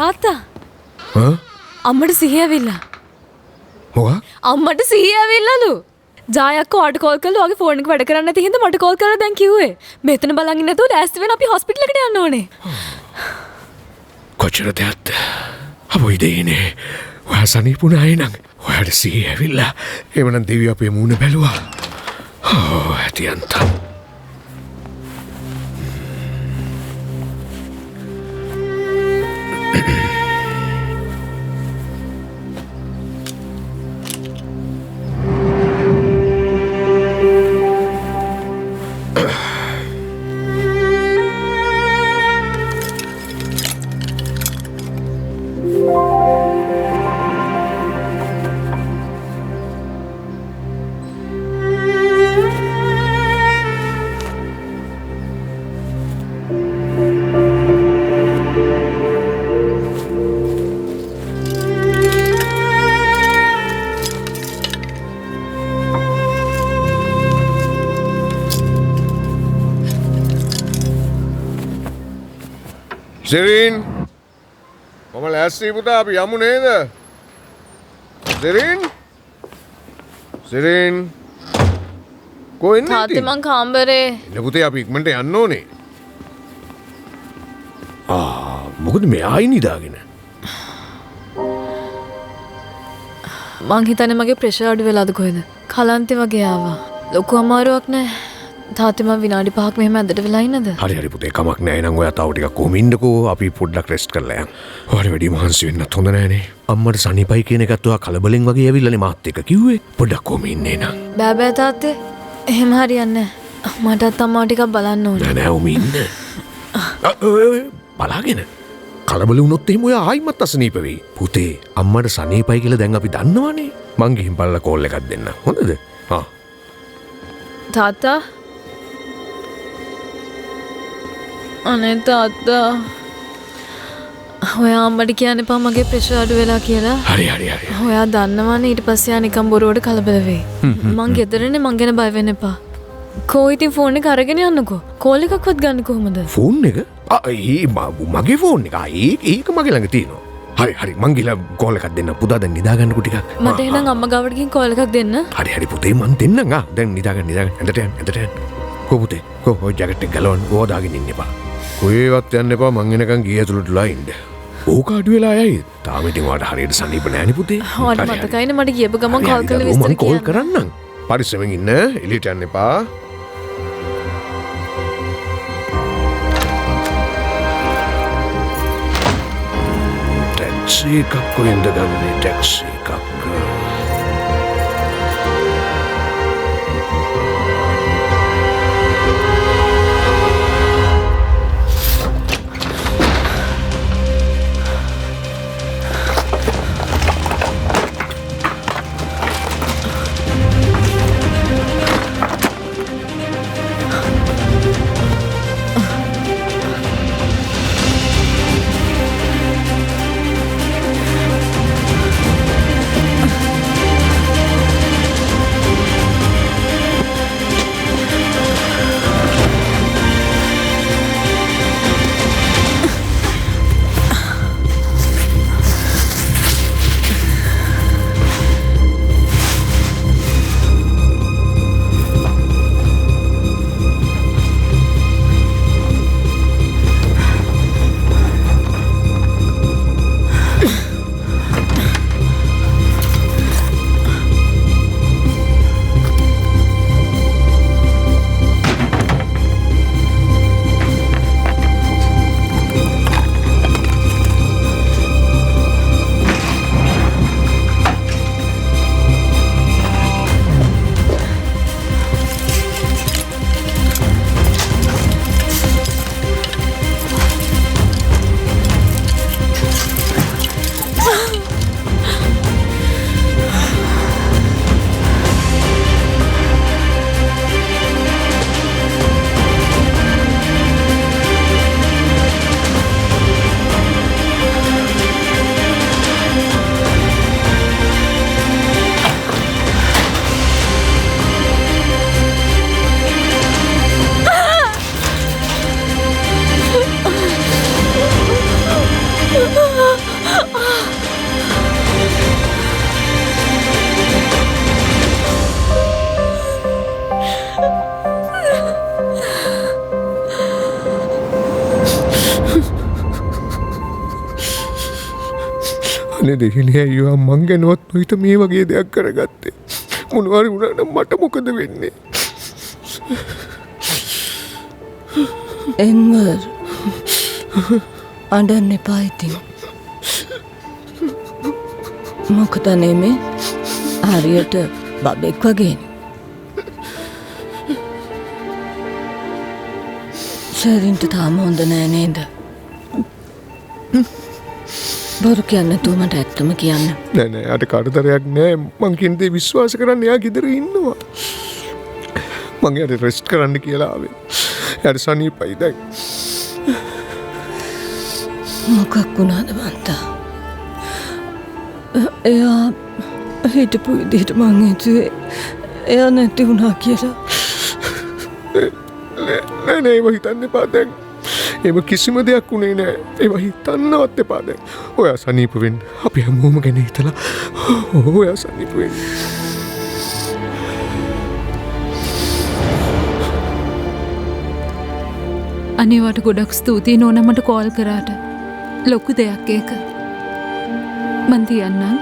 තාත්තා අම්මට සිහිය ඇවිල්ලා. මොකක්? අම්මට සිහිය ඇවිල්ලාලු. ජායක්ක ඔයාට කෝල් කරලා ඔයාගේ ෆෝන් එක වැඩ කරන්නේ නැති හින්දා මට කෝල් කරලා දැන් කිව්වේ. මෙතන බලන් ඉන්න නැතුව ලෑස්ති වෙන්න අපි හොස්පිටල් එකට යන්න ඕනේ. කොච්චර දෙයක්ද? අපොයි දෙයිනේ. ඔයා සනීපුණායි නං. ඔයාට සිහිය ඇවිල්ලා. එවනම් දෙවියෝ අපේ මූණ බැලුවා. ඇතියන්තම්. සෙරින් මම ලෑස්ති පුතා අපි යමු නේද? සෙරින් කොහෙන්ද? තාත්තේ මං කාමරේ. එන්න පුතේ අපි ඉක්මනට යන්න ඕනේ. මොකද මේ ආයි නිදාගෙන? මං හිතන්නේ මගේ ප්‍රෙෂර් අඩු වෙලාද කොහෙද? කලන්තේ වගේ ආවා. ලොකු අමාරුවක් නෑ. තාත්තේ මං විනාඩි 5ක් මෙහෙම ඇඳට වෙලා ඉන්නද? හරි පුතේ කමක් නෑ නං ඔයා තව ටිකක් කොහොම ඉන්නකෝ අපි පොඩ්ඩක් රෙස්ට් කරලා යමු. ඔයාට වැඩි මහන්සි වෙන්නත් හොඳ නෑනේ. අම්මට සනීපයි කියන එකත් ඔයා කලබලෙන් වගේ ඇවිල්ලානේ මාත් එක්ක කිව්වේ. පොඩ්ඩක් කොහොම ඉන්නේ නං. බෑ තාත්තේ. එහෙම හරියන්නේ නෑ. මටත් අම්මාව ටිකක් බලන්න ඕනේ. නෑ ඔම ඉන්න. බලාගෙන. කලබල වුණොත් එහෙම ඔයා ආයිමත් අසනීප වෙයි. පුතේ අම්මට සනීපයි කියලා දැන් අපි දන්නවනේ. මං ගිහින් බලලා කෝල් එකක් දෙන්න. හොඳද? තාත්තා අනේ තාත්තා ඔයා අම්මට කියන්න එපා මගේ ප්‍රෙෂර් අඩු වෙලා කියලා. හරි. ඔයා දන්නවනේ ඊට පස්සේ ආ නිකන් බොරුවට කලබල වෙයි. මං ගෙදරනේ මං ගැන බය වෙන්න එපා. කෝ ඉතින් ෆෝන් එක අරගෙන යන්නකෝ. කෝල් එකක්වත් ගන්න කොහමද? ෆෝන් එක? මගේ ෆෝන් එක. ඒක මගේ ළඟ තියෙනවා. හරි මං ගිහලා කෝල් එකක් දෙන්න. පුතා දැන් නිදා ගන්නකො ටිකක්. මට එහෙනම් අම්මා ගාවට ගිහින් කෝල් එකක් දෙන්න. හරි පුතේ මං දෙන්නම්. දැන් නිදා ගන්න. ඇඳට යන්න. කො පුතේ කො ඔය ජැකට් එක ගලවන්න ඕවා දාගෙන ඉන්න එපා. කොහෙවත් යන්න එපා මං එනකන් ගිය ඇතුළටලා ඉන්න. ඕක අඩු වෙලා යයි. තාම ඉතින් ඔයාට හරියට සනීප නෑනේ පුතේ. ඔයාට මතකයිනේ මට ගියපු ගමන් කෝල් කරලා විස්තර මං කෝල් කරන්නම්. පරිස්සමෙන් ඉන්න. එළියට යන්න එපා. ටැක්සි එකක් කොහෙන්ද ගන්නේ? ටැක්සි එකක් අනේ දෙහිනේ අයියෝ මං ගැනවත් නොහිත මේ වගේ දෙයක් කරගත්තේ. මොනවාරි වුණාට මට මොකද වෙන්නේ? එන්වර් අඬන්න එපා ඉතින්. මොකද නෙමේ හරියට බබෙක් වගේ. ශරීන්ට තාම හොඳ නෑ නේද? බොරු කියන්න නැතුව මට ඇත්තම කියන්න. නෑ නෑ අට කරදරයක් නෑ මං කියන දේ විශ්වාස කරන්න එයා ගෙදර ඉන්නවා. මං එයාට රෙස්ට් කරන්න කියලා ආවේ. එයාට සනීපයි දැන්. මොකක් වුණාද බන්තා? එයා හිටපු විදිහට මං හිතුවේ එයා නැති වුණා කියලා. නෑ නෑ ඒව හිතන්න එපා දැන්. ඒව කිසිම දෙයක් වුණේ නෑ. ඒව හිතන්නවත් එපා දැන්. ඔයා සනීප වෙන්න. අපි හැමෝම ගැන හිතලා ඔයා සනීප වෙන්න. අනිවාට ගොඩක් ස්තුතියි නෝනා මට කෝල් කරාට. ලොකු දෙයක් ඒක. මන් තියන්නම්.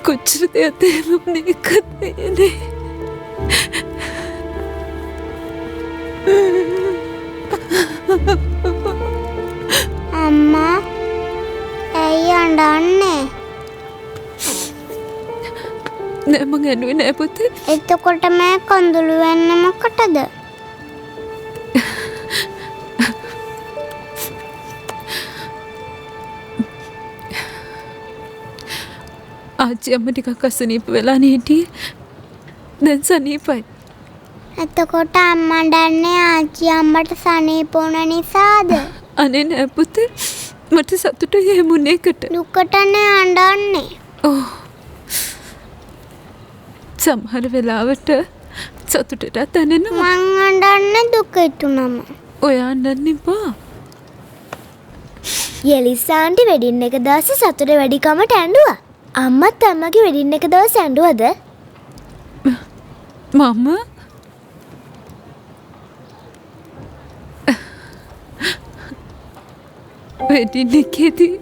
කොච්චර දෙයක් තේරුම්නේ එකත් නෑනේ. අම්මා ඇයි අඬන්නේ? නෑ මං ඇඬුවේ නෑ පුතේ. එතකොට මම කඳුළු වෙන්න මොකටද? ආච්චි අම්ම ටිකක් අසනීප වෙලානේ හිටියේ. දැන් සනීපයි. එතකොට අම්මා දන්නේ ආච්චි අම්මට සනීප වුණ නිසාද? අනේ නෑ පුතේ. මට සතුටුයි එහෙම වුණ එකට. දුකටනේ අඬන්නේ. ඔව්. සමහර වෙලාවට සතුටටත් දැනෙනවා. මං අඬන්නේ දුකට නම. ඔයා අඬන්න එපා. යෙලිසාන්ටි වෙඩින් එක දවසේ සතුට වැඩිකමට ඇඬුවා. අම්මත් අම්මගේ වෙඩින් එක දවස් ඇඬුවද? මම වෙඩින් එකේදී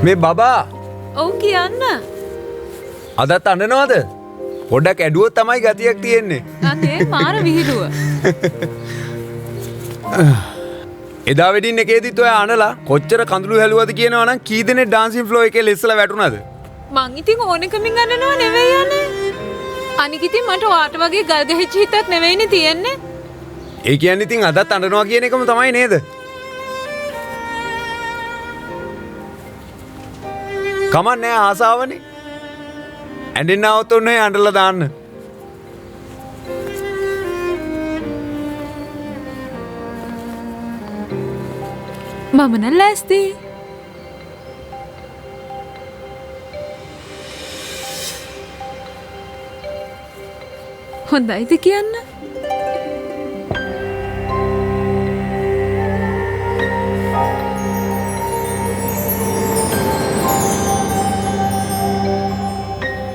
මේ බබා ඔව් කියන්න. අදත් අඬනවද? පොඩ්ඩක් ඇඩුවොත් තමයි ගතියක් තියෙන්නේ. අනේ මාර විහිළුව. එදා වෙඩින් එකේදීත් ඔය අඬලා කොච්චර කඳුළු හැලුවද කියනවා නම් කී දෙනෙක් ඩාන්සින් ෆ්ලෝ එකේ ලෙස්සලා වැටුණාද? මං ඉතින් ඕනෙකමින් අඬනව නෙවෙයි යන්නේ. අනික ඉතින් මට ඔයාට වගේ ගල් ගහිච්ච හිතක් නෙවෙයිනේ තියෙන්නේ. ඒ කියන්නේ ඉතින් අදත් අඬනවා කියන එකම තමයි නේද? කමන්නේ ආසාවනේ. ඇඬෙන්න આવත් ඔන්නේ අඬලා දාන්න. මම නම් ලෑස්ති. හොඳයිද කියන්න?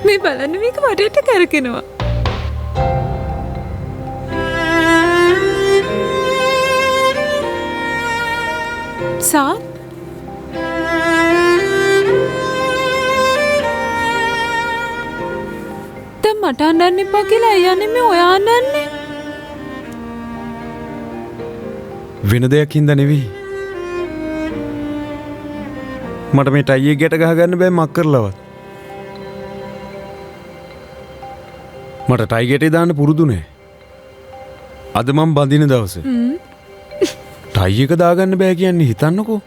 මේ බලන්න මේක වටේට කරකිනවා. සා දැන් මට අඬන්න එපා කියලා අයියානේ මේ ඔයා අඬන්නේ. වෙන දෙයක් හින්දා නෙවෙයි. මට මේ ටයි එක ගැට ගහ ගන්න බෑ මක් කරලවත්. මට ටයිගෙටේ දාන්න පුරුදුනේ. අද මම බඳින දවසේ. ටයි එක දාගන්න බෑ කියන්නේ හිතන්නකෝ.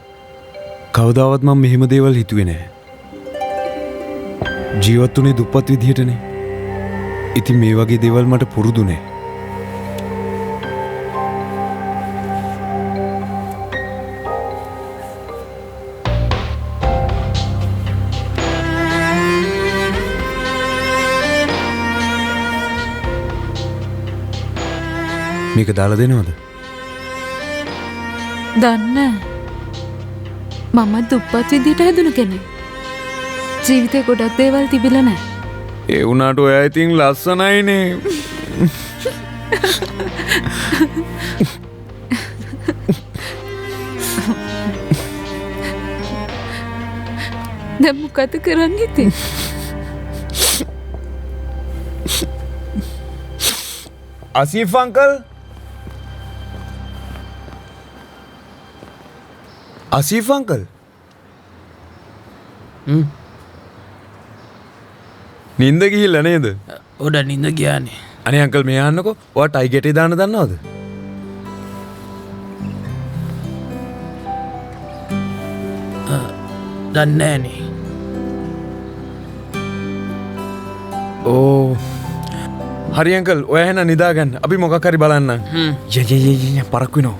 කවදාවත් මම මෙහෙම දේවල් හිතුවේ නෑ. ජීවත් වුණේ දුප්පත් විදිහටනේ. ඉතින් මේ වගේ දේවල් මට පුරුදුනේ. මේක දාලා දෙනවද? දන්න මම දුප්පත් විදිහට හැදුණු කෙනෙක්. ජීවිතේ ගොඩක් දේවල් තිබිලා නැහැ. ඒ වුණාට ඔයා ඉතින් ලස්සනයිනේ. දැන් මොකද කරන්නේ ඉතින්? ආසිෆ් අංකල් ආසිෆ් අංකල් නින්ද ගිහිල්ලා නේද? ඔඩ නින්ද ගියානේ. අනේ අංකල් මේ ආන්නකෝ. ඔයා ටයි ගෙටේ දාන්න දන්නවද? දන්නේ නෑනේ. ඕ හරි අංකල් ඔයා එහෙනම් නිදාගන්න. අපි මොකක් හරි බලන්න. ය පරක් වෙනවා.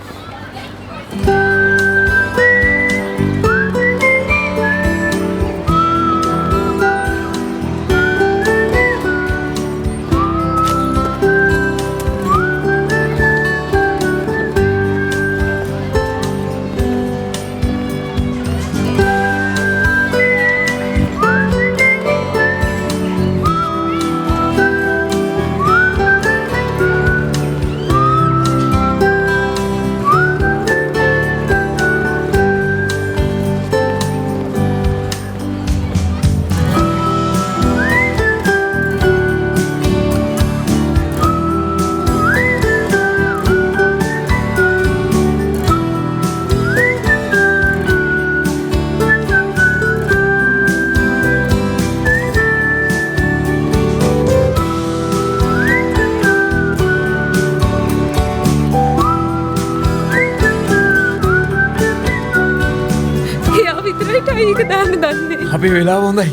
අපි වෙලාව හොඳයි.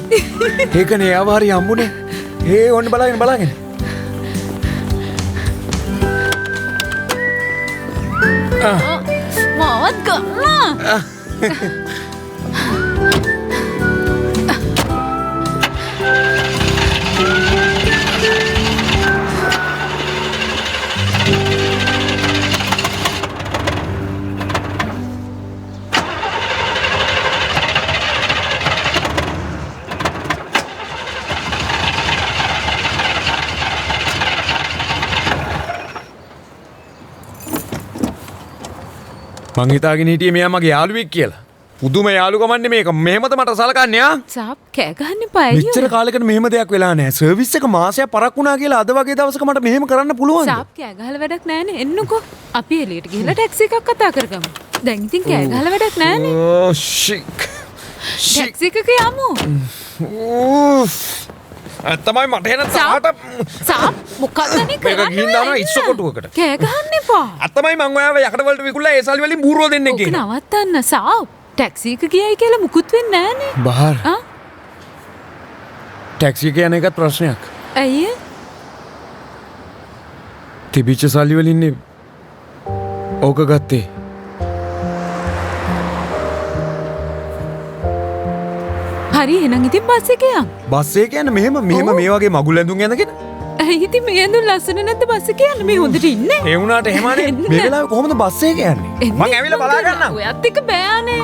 ඒකනේ යාව හරි හම්බුනේ. ඔන්න බලාගෙන. මාවත් ගන්න. මං හිතාගෙන හිටියේ මෙයා මගේ යාළුවෙක් කියලා. පුදුම යාළුකමන්නේ මේක. මෙහෙමද මට සලකන්නේ ආ? සාප් කෑ ගන්න එපා අයියෝ. මෙච්චර කාලෙකට මෙහෙම දෙයක් වෙලා නැහැ. සර්විස් එක මාසයක් පරක් වුණා කියලා අද වගේ දවසක මට මෙහෙම කරන්න පුළුවන්ද? සාප් කෑ ගහලා වැඩක් නැහැනේ. එන්නකෝ. අපි එළියට ගිහලා ටැක්සි එකක් කතා කරගමු. දැන් ඉතින් කෑ ගහලා වැඩක් නැහැනේ. ඕ ෂික්. ටැක්සි එකක යමු. තමයි මට එන තාට සාප් මොකක්ද නේ මේක කරන්නේ? ගිහින් දානවා ඉස්සකොටුවකට. කෑ ගහන්න එපා. අතමයි මං ඔයාව යකඩ වලට විකුණලා ඒ සල්ලි වලින් බූරුව දෙන්නේ ඔක කියලා. නවත්තන්න සාප්. ටැක්සි එක ගියයි කියලා මුකුත් වෙන්නේ නැහනේ. බහර් ආ? ටැක්සි එක යන එකත් ප්‍රශ්නයක්. ඇයි? තිබිච්ච සල්ලි වලින් ඕක ගත්තේ. හරි එහෙනම් ඉතින් බස් එකේ යමු. බස් එක යන මෙහෙම මේ වගේ මගුල් ඇඳුම් ඇඳගෙන ඇයි ඉතින් මේ ඇඳුම් ලස්සන නැද්ද බස් එකේ යන්න මේ හොඳට ඉන්නේ. ඒ වුණාට එහෙමනේ මේ වෙලාවේ කොහොමද බස් එක යන්නේ? මං ඇවිල්ලා බලා ගන්නම්. ඔයත් එක්ක බෑනේ.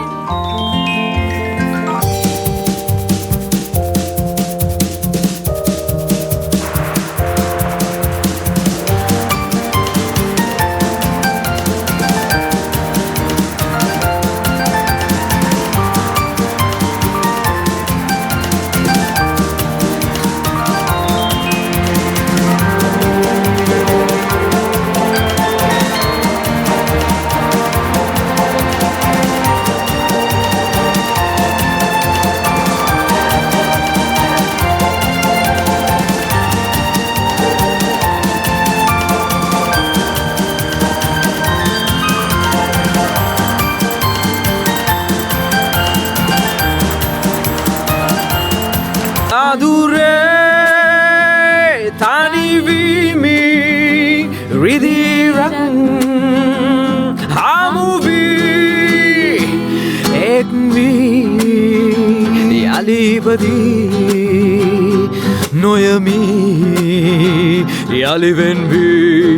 මදුරේ තනිවීමි රිදිරන් හමුවී එක්වී යලිපදී නොයමී යලිවෙන්වී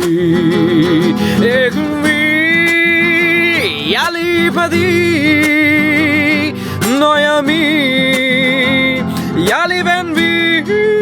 එක්වී යලිපදී නොයමී යලිවෙන්වී